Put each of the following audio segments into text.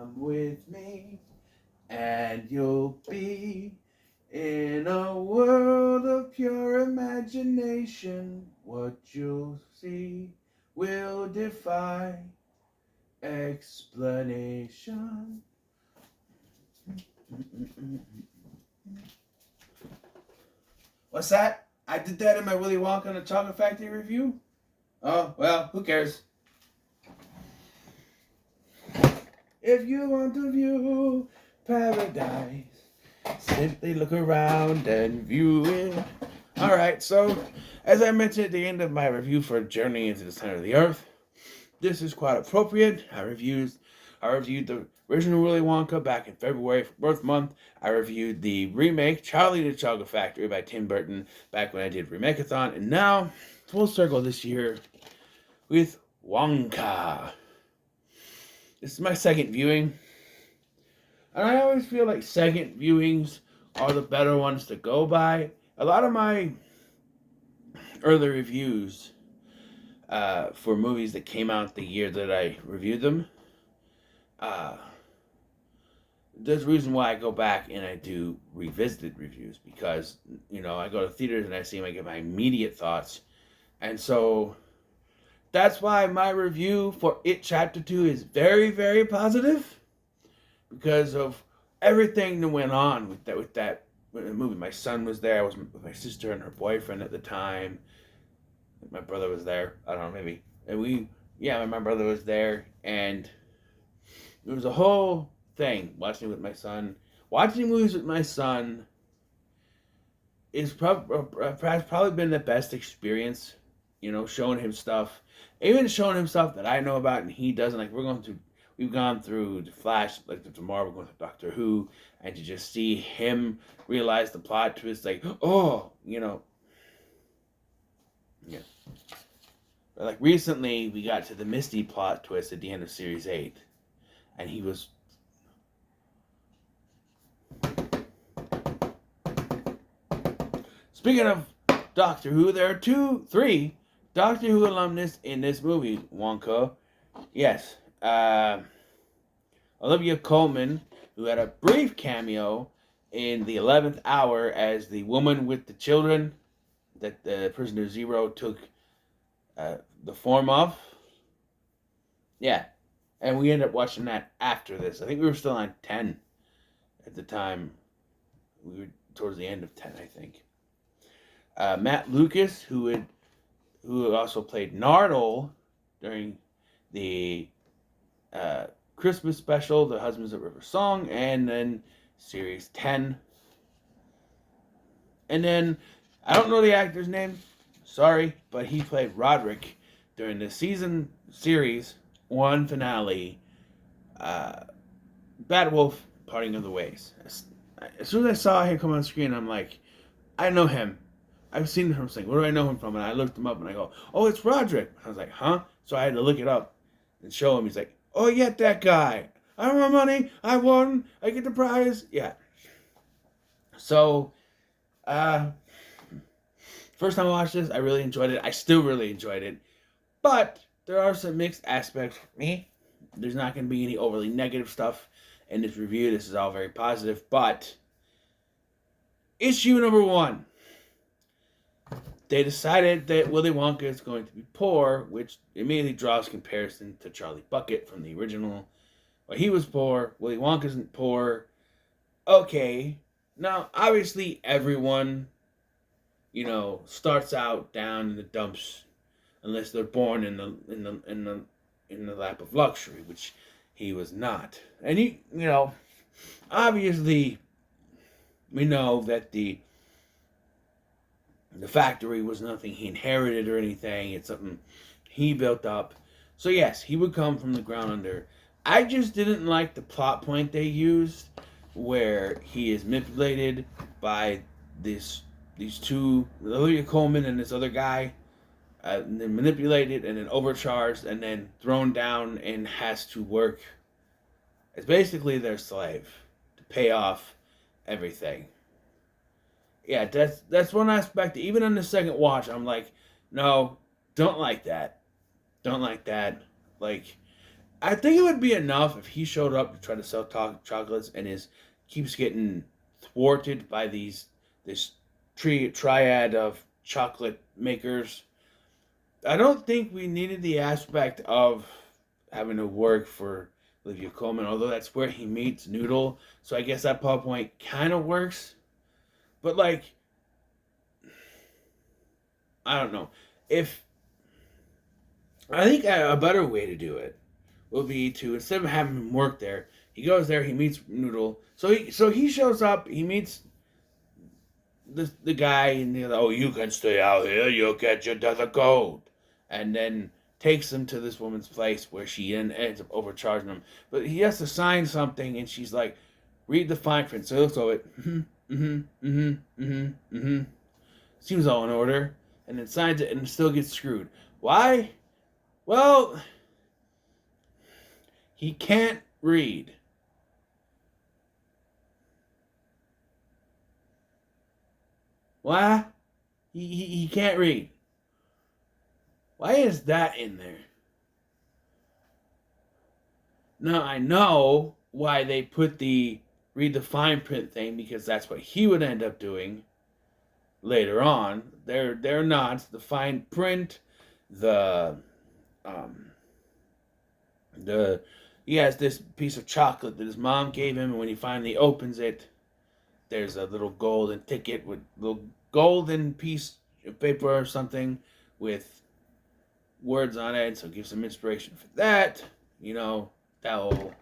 come with me, and you'll be in a world of pure imagination. What you'll see will defy explanation. What's that? I did that in my Willy Wonka and the Chocolate Factory review? Oh, well, who cares? If you want to view paradise, simply look around and view it. Alright, so as I mentioned at the end of my review for Journey into the Center of the Earth, this is quite appropriate. I reviewed the original Willy Wonka back in February for Birth Month. I reviewed the remake, Charlie and the Chocolate Factory by Tim Burton, back when I did Remake-a-thon. And now, full circle this year with Wonka. This is my second viewing. And I always feel like second viewings are the better ones to go by. A lot of my early reviews for movies that came out the year that I reviewed them, there's a reason why I go back and I do revisited reviews, because, I go to theaters and I see them, I get my immediate thoughts. And so that's why my review for It Chapter 2 is very, very positive, because of everything that went on with that movie. My son was there. I was with my sister and her boyfriend at the time. My brother was there. I don't know, maybe. And my brother was there, and it was a whole thing watching it with my son. Watching movies with my son is probably been the best experience. Showing him stuff, even showing him stuff that I know about and he doesn't. Like we've gone through the Flash, like tomorrow we're going through Doctor Who, and to just see him realize the plot twist, like, oh, yeah. But like recently, we got to the Misty plot twist at the end of Series 8, and he was. Speaking of Doctor Who, there are 3 Doctor Who alumnus in this movie, Wonka. Yes. Olivia Colman, who had a brief cameo in the 11th Hour as the woman with the children that the Prisoner Zero took the form of. Yeah. And we ended up watching that after this. I think we were still on 10 at the time. We were towards the end of 10, I think. Matt Lucas, who also played Nardole during the Christmas special, The Husbands of River Song, and then Series 10. And then, I don't know the actor's name, sorry, but he played Roderick during the series 1 finale, Bad Wolf, Parting of the Ways. As soon as I saw him come on screen, I'm like, I know him. I've seen him from something. Where do I know him from? And I looked him up and I go, oh, it's Roderick. I was like, huh? So I had to look it up and show him. He's like, oh, yeah, that guy. I don't want money. I won. I get the prize. Yeah. So, first time I watched this, I really enjoyed it. I still really enjoyed it. But there are some mixed aspects for me. There's not going to be any overly negative stuff in this review. This is all very positive. But issue number 1. They decided that Willy Wonka is going to be poor, which immediately draws comparison to Charlie Bucket from the original. Well, he was poor. Willy Wonka isn't poor. Okay. Now, obviously, everyone, starts out down in the dumps, unless they're born in the lap of luxury, which he was not. And obviously, we know that the factory was nothing he inherited or anything. It's something he built up. So yes, he would come from the ground under. I just didn't like the plot point they used, where he is manipulated by these 2, Olivia Colman and this other guy, and then manipulated and then overcharged and then thrown down and has to work as basically their slave to pay off everything. Yeah, that's one aspect. Even on the second watch, I'm like, no, don't like that. Don't like that. Like, I think it would be enough if he showed up to try to sell chocolates and keeps getting thwarted by this triad of chocolate makers. I don't think we needed the aspect of having to work for Olivia Colman, although that's where he meets Noodle. So I guess that plot point kind of works. But like, I don't know. If I think a better way to do it would be to, instead of having him work there, he goes there, he meets Noodle. So he shows up, he meets the guy, and he's like, oh, you can stay out here, you'll get your dozen gold. And then takes him to this woman's place where she then ends up overcharging him. But he has to sign something, and she's like, read the fine print. So he looks over it, seems all in order, and then signs it and still gets screwed. Why? Well, he can't read. Why? He can't read. Why is that in there? Now I know why they put the read the fine print thing, because that's what he would end up doing later on. They're not the fine print. The um the he has this piece of chocolate that his mom gave him, and when he finally opens it, there's a little golden ticket with a little golden piece of paper or something with words on it, so it gives some inspiration for that. You know, that whole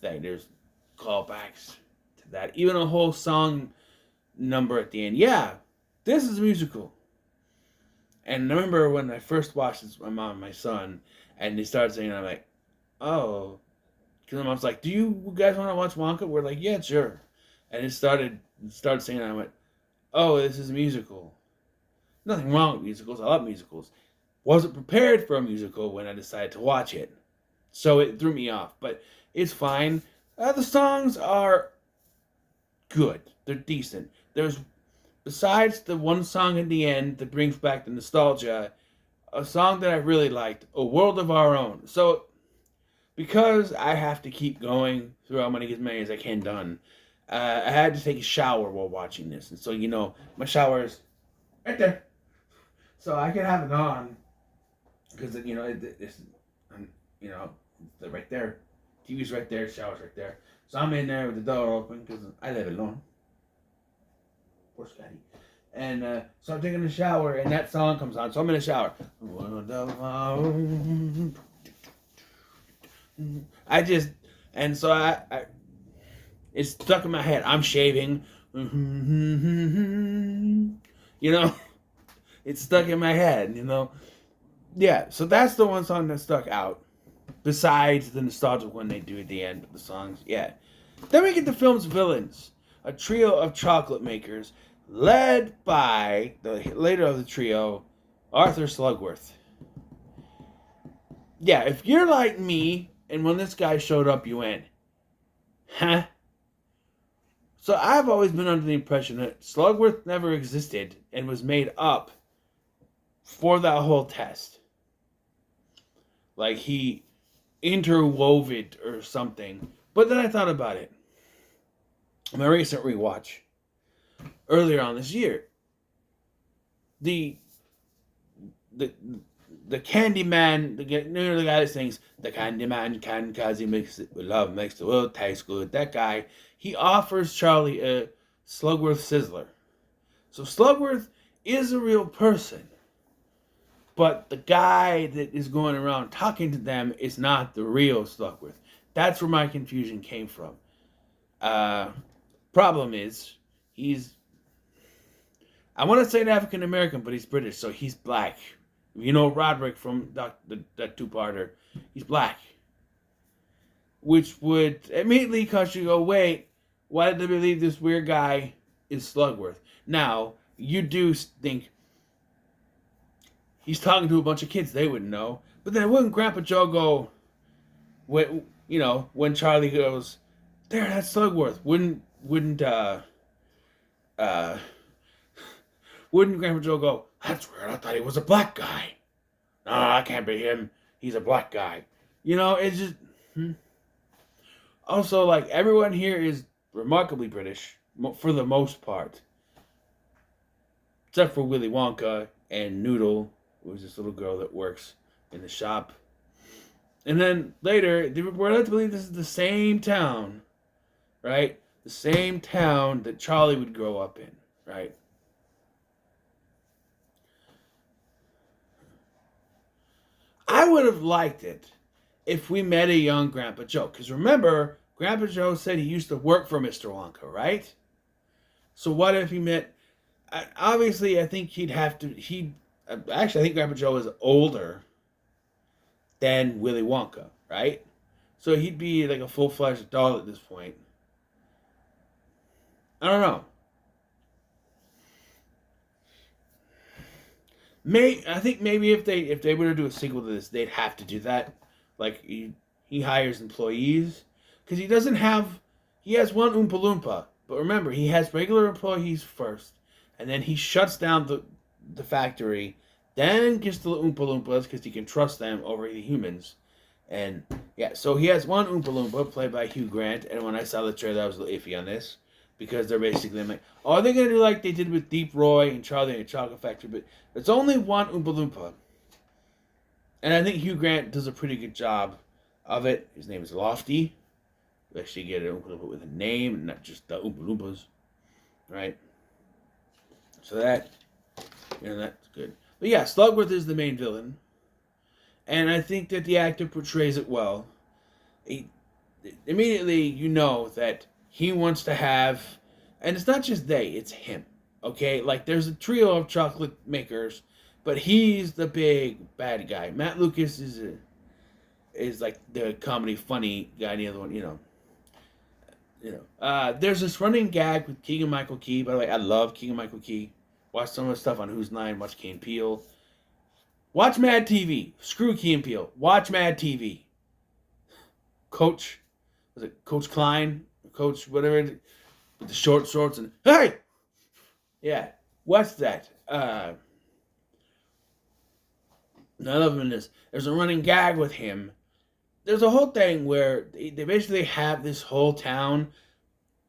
thing. There's callbacks to that. Even a whole song number at the end. Yeah, this is a musical. And I remember when I first watched this with my mom and my son, and they started singing, I'm like, oh. Because my mom's like, do you guys want to watch Wonka? We're like, yeah, sure. And it started singing, and I went, oh, this is a musical. Nothing wrong with musicals. I love musicals. Wasn't prepared for a musical when I decided to watch it. So it threw me off. But it's fine. The songs are good. They're decent. There's, besides the one song at the end that brings back the nostalgia, a song that I really liked, A World of Our Own. So, because I have to keep going through, I'm going to get as many as I can done, I had to take a shower while watching this. And so, my shower is right there. So I can have it on. Because, it's they're right there. TV's right there, shower's right there. So I'm in there with the door open because I live alone. Poor Scotty. And so I'm taking a shower, and that song comes on. So I'm in the shower. I it's stuck in my head. I'm shaving. It's stuck in my head, Yeah, so that's the one song that stuck out. Besides the nostalgic one they do at the end of the songs. Yeah. Then we get the film's villains. A trio of chocolate makers led by the leader of the trio, Arthur Slugworth. Yeah, if you're like me, and when this guy showed up, you went, huh? So I've always been under the impression that Slugworth never existed and was made up for that whole test. Like he interwove it or something. But then I thought about it. My recent rewatch earlier on this year. The Candyman, the guy that sings, the Candyman can cause he makes it with love, makes the world taste good. That guy, he offers Charlie a Slugworth Sizzler. So Slugworth is a real person. But the guy that is going around talking to them is not the real Slugworth. That's where my confusion came from. Problem is, I want to say African American, but he's British, so he's black. Roderick from that two-parter, he's black. Which would immediately cause you to go, wait, why did they believe this weird guy is Slugworth? Now, you do think he's talking to a bunch of kids, they wouldn't know. But then wouldn't Grandpa Joe go, when Charlie goes, there, that's Slugworth. Wouldn't Grandpa Joe go, that's weird, I thought he was a black guy. No, that can't be him. He's a black guy. It's just. Also, like, everyone here is remarkably British for the most part, except for Willy Wonka and Noodle, who's this little girl that works in the shop. And then later, we're led to believe this is the same town, right? The same town that Charlie would grow up in, right? I would have liked it if we met a young Grandpa Joe. Because remember, Grandpa Joe said he used to work for Mr. Wonka, right? So what if he met... Obviously, I think he'd have to... Actually, I think Grandpa Joe is older than Willy Wonka, right? So he'd be like a full-fledged adult at this point. I don't know. I think maybe if they were to do a sequel to this, they'd have to do that. Like he hires employees because he has one Oompa Loompa, but remember he has regular employees first, and then he shuts down the factory, then gets the Oompa Loompas because he can trust them over the humans, and yeah, so he has one Oompa Loompa played by Hugh Grant, and when I saw the trailer, I was a little iffy on this because they're basically like, oh, are they gonna do like they did with Deep Roy and Charlie and the Chocolate Factory? But it's only one Oompa Loompa. And I think Hugh Grant does a pretty good job of it. His name is Lofty. You actually get an Oompa Loompa with a name, and not just the Oompa Loompas. Right? So that's good. But yeah, Slugworth is the main villain. And I think that the actor portrays it well. Immediately, you know that he wants to have... And it's not just they, it's him. Okay? Like, there's a trio of chocolate makers, but he's the big bad guy. Matt Lucas is like the comedy funny guy. The other one, there's this running gag with Keegan Michael Key. By the way, I love Keegan Michael Key. Watch some of the stuff on Who's Nine. Watch Key and Peele. Watch Mad TV. Screw Key and Peele. Watch Mad TV. Coach, was it Coach Klein? Coach whatever, with the short shorts and hey, yeah. What's that? I love him in this. There's a running gag with him. There's a whole thing where they basically have this whole town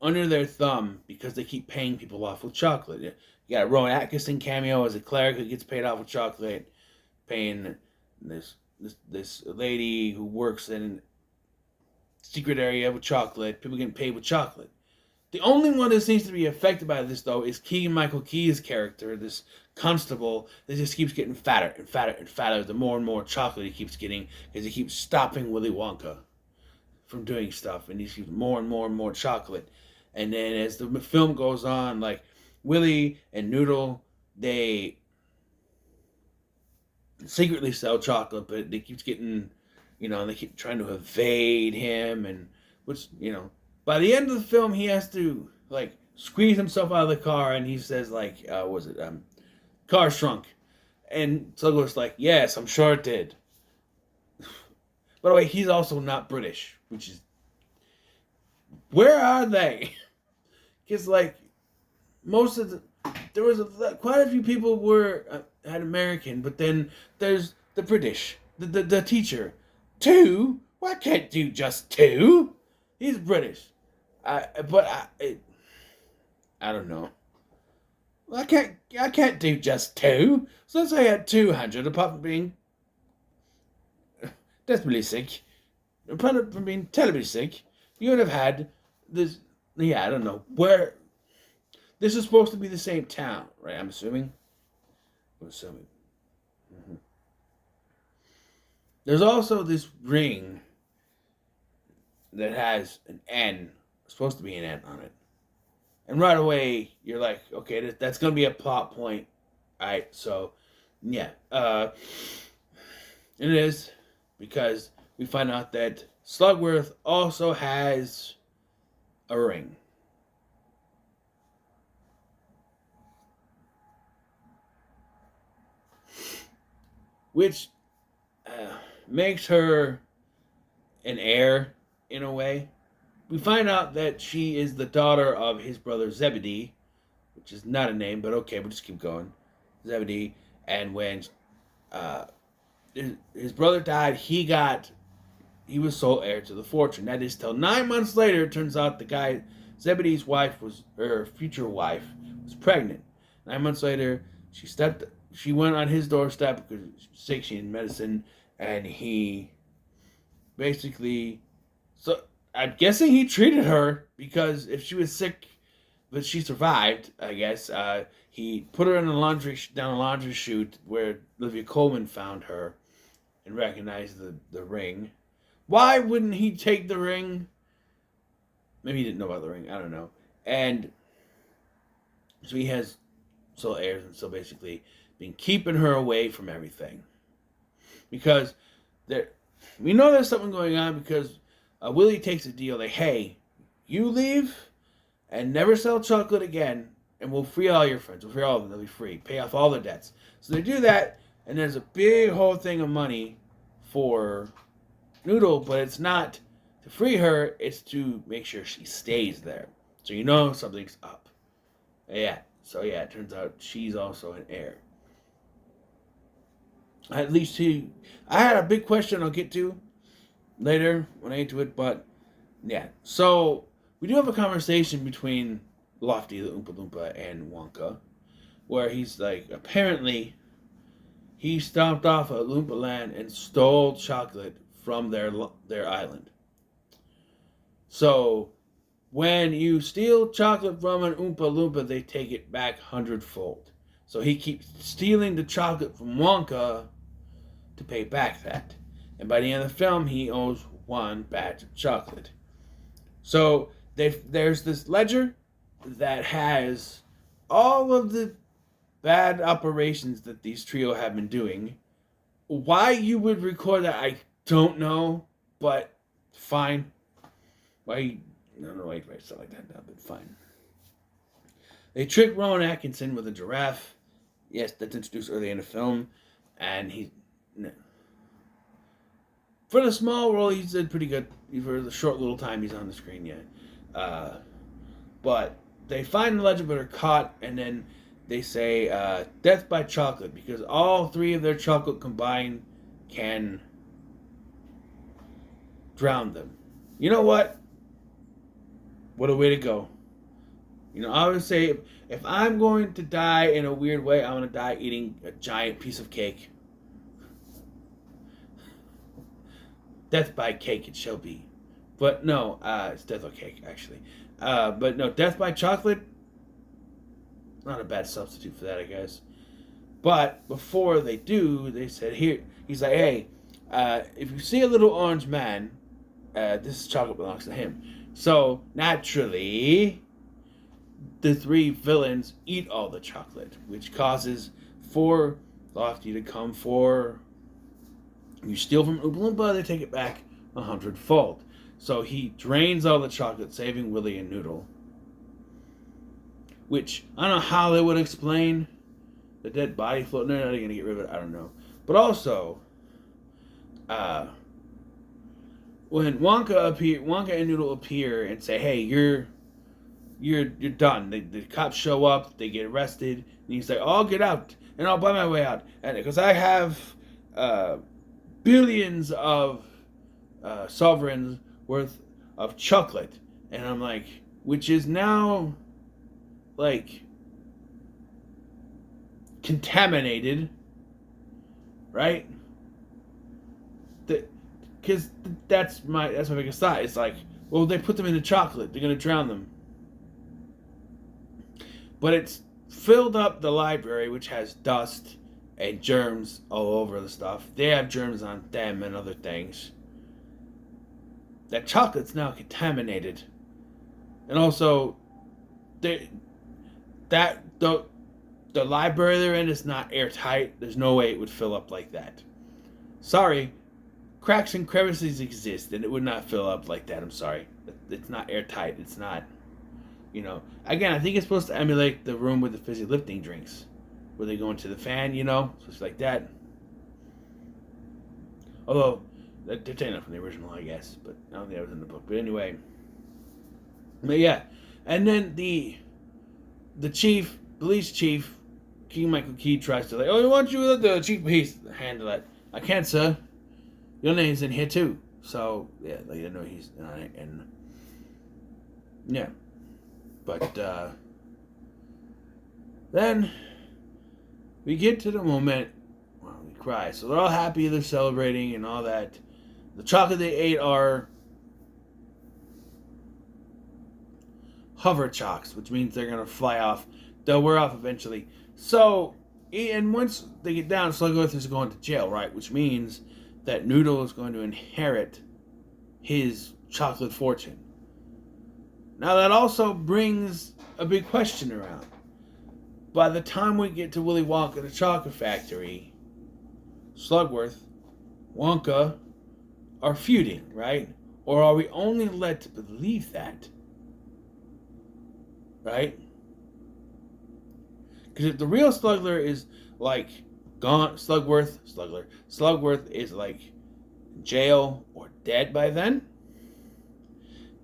under their thumb because they keep paying people off with chocolate. You got Rowan Atkinson cameo as a cleric who gets paid off with chocolate, paying this lady who works in secret area with chocolate. People getting paid with chocolate. The only one that seems to be affected by this, though, is Keegan Michael Key's character, this constable that just keeps getting fatter and fatter and fatter the more and more chocolate he keeps getting because he keeps stopping Willy Wonka from doing stuff, and he keeps more and more and more chocolate. And then as the film goes on, like, Willy and Noodle, they secretly sell chocolate, but they keep getting, they keep trying to evade him, and which, by the end of the film, he has to, like, squeeze himself out of the car, and he says, like, car shrunk. And Slugworth's like, yes, I'm sure it did. By the way, he's also not British, which is... Where are they? Because, like, most of the... There was quite a few people had American, but then there's the British, the teacher. Two? Well, I can't do just two. He's British. I don't know. I can't do just two. So let's say I had 200, apart from being desperately sick. Apart from being terribly sick, you would have had this. Yeah, I don't know where. This is supposed to be the same town, right? I'm assuming. Mm-hmm. There's also this ring that has an N, supposed to be an N on it. And right away, you're like, okay, that's going to be a plot point. All right, so, yeah. It is, because we find out that Slugworth also has a ring. Which makes her an heir, in a way. We find out that she is the daughter of his brother Zebedee, which is not a name, but okay, we'll just keep going. Zebedee. And when his brother died, he got he was sole heir to the fortune. That is till 9 months later. It turns out the guy, Zebedee's wife her future wife, was pregnant. 9 months later, she went on his doorstep because she was sick, she needed medicine, and he basically, so I'm guessing he treated her because if she was sick, but she survived, I guess. He put her in down a laundry chute where Olivia Colman found her and recognized the ring. Why wouldn't he take the ring? Maybe he didn't know about the ring. I don't know. And so he has sole heirs, and so basically been keeping her away from everything. Because we know there's something going on because Willie takes a deal like, hey, you leave and never sell chocolate again, and we'll free all your friends. We'll free all of them. They'll be free. Pay off all their debts. So they do that, and there's a big whole thing of money for Noodle, but it's not to free her. It's to make sure she stays there. So you know something's up. Yeah. So yeah, it turns out she's also an heir. At least I had a big question I'll get to later when I get to it, but yeah. So we do have a conversation between Lofty, the Oompa Loompa, and Wonka, where he's like, apparently, he stomped off at Loompa Land and stole chocolate from their island. So, when you steal chocolate from an Oompa Loompa, they take it back 100-fold. So he keeps stealing the chocolate from Wonka to pay back that. And by the end of the film, he owes one batch of chocolate. So there's this ledger that has all of the bad operations that these trio have been doing. Why you would record that, I don't know, but fine. Why? I don't know why you write stuff like that now, but fine. They trick Rowan Atkinson with a giraffe. Yes, that's introduced early in the film, and for the small role, he did pretty good. For the short little time he's on the screen, yeah. But they find the legend, but are caught, and then they say death by chocolate, because all three of their chocolate combined can drown them. You know what? What a way to go. You know, I would say if I'm going to die in a weird way, I'm going to die eating a giant piece of cake. Death by cake it shall be. But no, it's death by cake, actually. But no, death by chocolate, not a bad substitute for that, I guess. But before they do, they said, here, he's like, hey, if you see a little orange man, this chocolate belongs to him. So, naturally, the three villains eat all the chocolate, which causes for Lofty to come for, you steal from Oompa Loompa, they take it back 100-fold. So he drains all the chocolate, saving Willie and Noodle. Which, I don't know how they would explain the dead body floating there. Are they going to get rid of it? I don't know. But also, when Wonka and Noodle appear and say, hey, you're done. The cops show up, they get arrested, and he's like, I'll get out, and I'll buy my way out. And because I have billions of sovereigns worth of chocolate. And I'm like, which is now, like, contaminated, right? Because that's my biggest thought. It's like, well, they put them in the chocolate. They're going to drown them. But it's filled up the library, which has dust and germs all over the stuff. They have germs on them and other things. That chocolate's now contaminated. And also, the library they're in is not airtight. There's no way it would fill up like that. Sorry. Cracks and crevices exist, and it would not fill up like that. I'm sorry. It's not airtight. It's not, Again, I think it's supposed to emulate the room with the fizzy lifting drinks, where they go into the fan, so it's like that. Although, they're taking that from the original, I guess, but I don't think that was in the book. But anyway, but yeah, and then the chief, police chief, King Michael Key tries to we want you the chief police handle it. I can't, sir. Your name's in here too. So yeah, like I know he's on it, and yeah, but then we get to the moment where we cry. So they're all happy, they're celebrating, and all that. The chocolate they ate are hover chocks, which means they're gonna fly off. They'll wear off eventually. So, and once they get down, Slugworth is going to jail, right? Which means that Noodle is going to inherit his chocolate fortune. Now that also brings a big question around. By the time we get to Willy Wonka the Chocolate Factory, Slugworth, Wonka are feuding, right? Or are we only led to believe that? Right? Because if the real Slugler is like gone, Slugworth is like in jail or dead by then,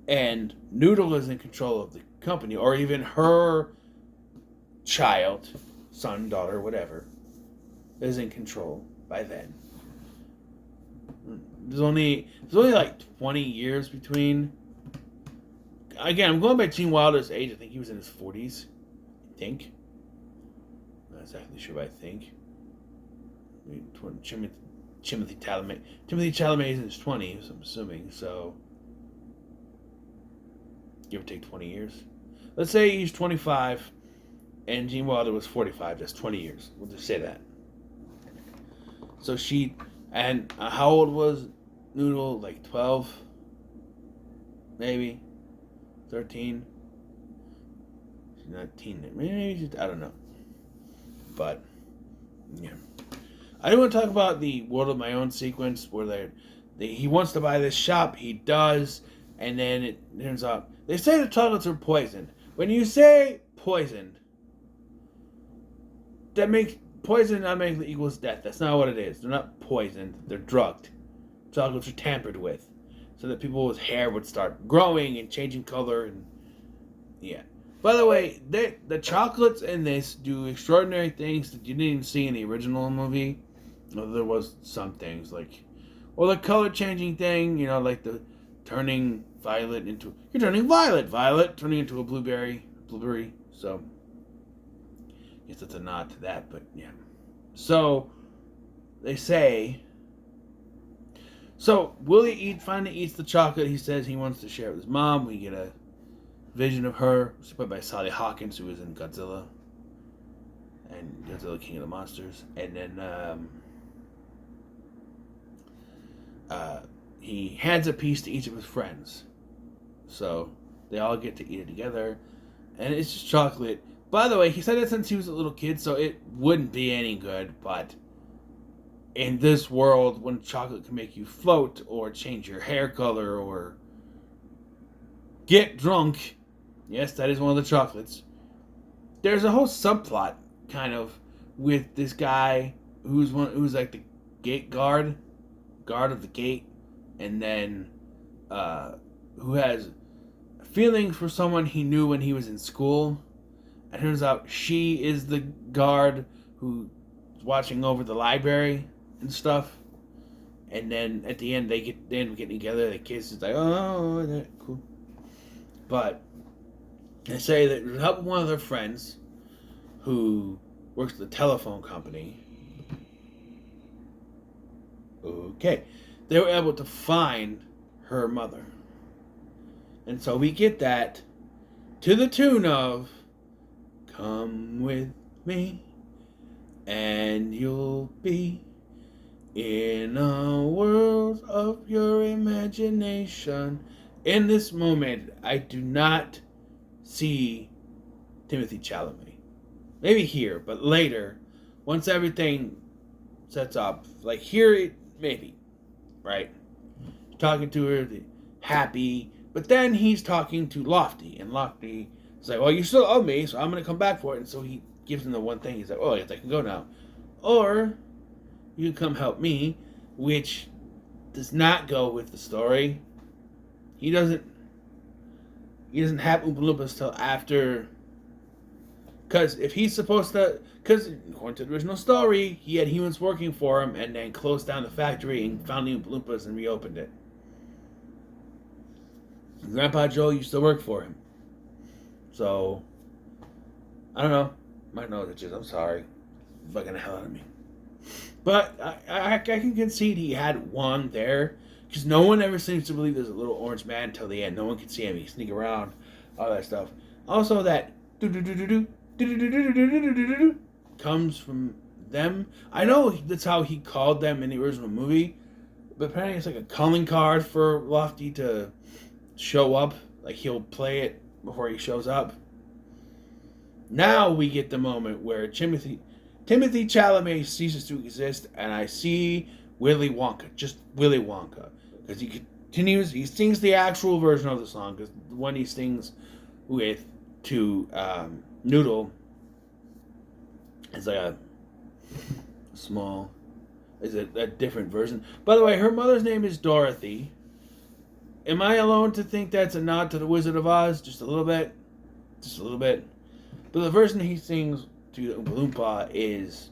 and Noodle is in control of the company, or even her child, son, daughter, whatever, is in control by then. There's only like 20 years between. Again, I'm going by Gene Wilder's age. I think he was in his 40s. I think. Not exactly sure, but I think. Timothy Chalamet. Timothy Chalamet is in his 20s, I'm assuming. So, give or take 20 years. Let's say he's 25, and Gene Wilder was 45. That's 20 years. We'll just say that. So and how old was Noodle? Like 12, maybe 13. She's not teen. Maybe just, I don't know. But yeah, I do want to talk about the World of My Own sequence where he wants to buy this shop. He does, and then it turns out they say the chocolates are poisoned. When you say poisoned, that makes poison automatically equals death. That's not what it is. They're not poisoned. They're drugged. Chocolates are tampered with, so that people's hair would start growing and changing color. And yeah. By the way, the chocolates in this do extraordinary things that you didn't even see in the original movie. Well, there was some things like, or the color changing thing. You know, like the turning violet into you're turning violet turning into a blueberry. So. Guess that's a nod to that, but yeah. So they say. So Willie finally eats the chocolate. He says he wants to share it with his mom. We get a vision of her, played by Sally Hawkins, who was in Godzilla and Godzilla King of the Monsters. And then he hands a piece to each of his friends. So they all get to eat it together, and it's just chocolate. By the way, he said it since he was a little kid, so it wouldn't be any good, but in this world, when chocolate can make you float, or change your hair color, or get drunk, yes, that is one of the chocolates, there's a whole subplot, kind of, with this guy who's like the gate guard of the gate, and then, who has feelings for someone he knew when he was in school. It turns out she is the guard who's watching over the library and stuff. And then at the end, they end up getting together. They kiss. It's like, oh, cool. But they say that with help of one of their friends who works at the telephone company, okay, they were able to find her mother. And so we get that to the tune of "Come with me, and you'll be in a world of your imagination." In this moment, I do not see Timothy Chalamet. Maybe here, but later, once everything sets up, like here, maybe, right? Talking to her, happy, but then he's talking to Lofty, and Lofty is like, well, you still owe me, so I'm going to come back for it. And so he gives him the one thing. He's like, oh, yes, I can go now. Or you can come help me, which does not go with the story. He doesn't have Oompa Loompas till after. Because if he's supposed to, because according to the original story, he had humans working for him and then closed down the factory and found the Oompa Loompas and reopened it. Grandpa Joe used to work for him. So, I don't know. My nose itches. I'm sorry. Bugging the hell out of me. But I can concede he had one there. Because no one ever seems to believe there's a little orange man until the end. No one can see him. He sneak around. All that stuff. Also, that comes from them. I know that's how he called them in the original movie. But apparently it's like a calling card for Lofty to show up. Like he'll play it before he shows up. Now we get the moment where Timothy Chalamet ceases to exist, and I see Willy Wonka, just Willy Wonka, because he continues. He sings the actual version of the song, because the one he sings with to Noodle is like a small, is a different version. By the way, her mother's name is Dorothy. Am I alone to think that's a nod to the Wizard of Oz? Just a little bit, just a little bit. But the version he sings to Oompa Loompa is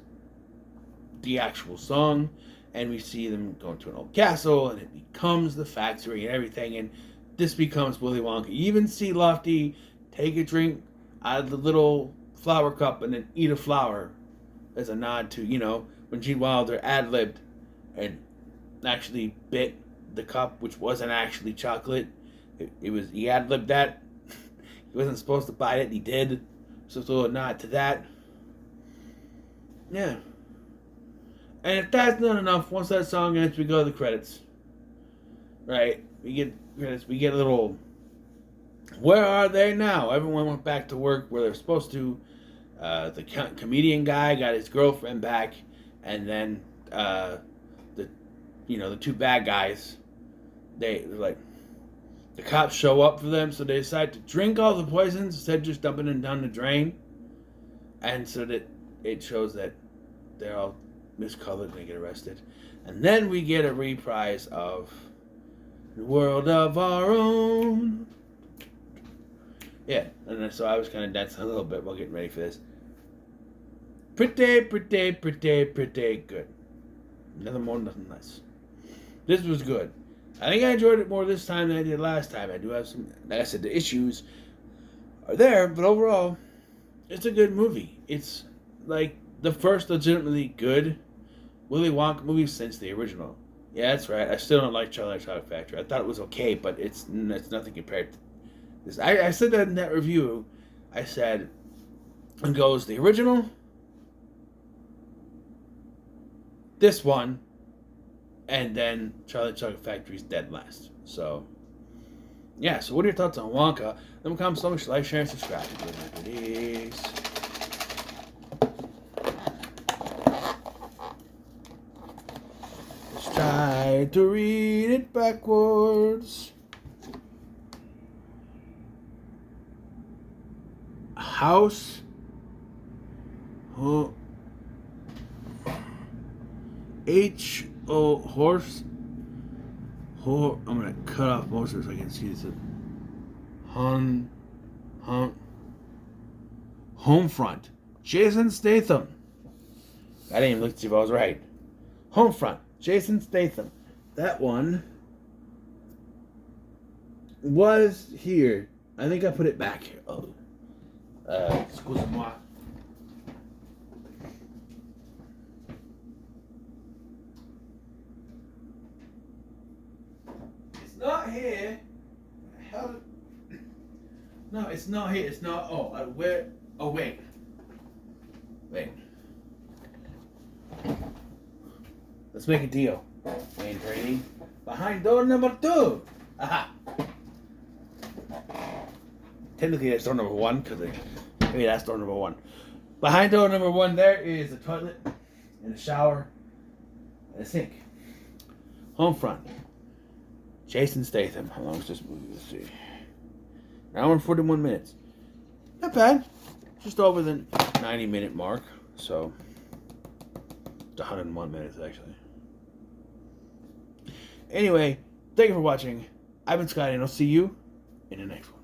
the actual song, and we see them going to an old castle, and it becomes the factory and everything, and this becomes Willy Wonka. You even see Lofty take a drink out of the little flower cup and then eat a flower as a nod to, you know, when Gene Wilder ad-libbed and actually bit the cup, which wasn't actually chocolate. It was, he ad-libbed that. He wasn't supposed to bite it, and he did. So it's a little nod to that. Yeah. And if that's not enough, once that song ends, we go to the credits. Right? We get credits. We get a little, where are they now? Everyone went back to work where they're supposed to. The comedian guy got his girlfriend back. And then the two bad guys, they're like, the cops show up for them, so they decide to drink all the poisons instead of just dumping it down the drain. And so that it shows that they're all miscolored and they get arrested. And then we get a reprise of The World of Our Own. Yeah, and so I was kind of dancing a little bit while getting ready for this. Pretty, pretty, pretty, pretty good. Nothing more, nothing less. This was good. I think I enjoyed it more this time than I did last time. I do have some, like I said, the issues are there, but overall, it's a good movie. It's like the first legitimately good Willy Wonka movie since the original. Yeah, that's right. I still don't like Charlie and the Chocolate Factory. I thought it was okay, but it's nothing compared to this. I said that in that review. I said, it goes the original, this one, and then Charlie and the Chocolate Factory's dead last. So, yeah. So, what are your thoughts on Wonka? Then comment so much, like, share, and subscribe. Please. Let's try to read it backwards. House. Oh. H-O horse. I'm gonna cut off most of it so I can see this. Homefront. Jason Statham. I didn't even look to see if I was right. Homefront. Jason Statham. That one was here. I think I put it back here. Oh. Excusez-moi. It's not here. How? No, it's not here. It's not. Oh, where? Oh, wait. Wait. Let's make a deal. Wayne Brady. Behind door number 2. Aha. Technically, that's door number 1 because maybe that's door number 1. Behind door number 1, there is a toilet and a shower and a sink. Homefront. Jason Statham. How long is this movie? Let's see. An hour and 41 minutes. Not bad. Just over the 90-minute mark. So, it's 101 minutes, actually. Anyway, thank you for watching. I've been Scotty, and I'll see you in the next one.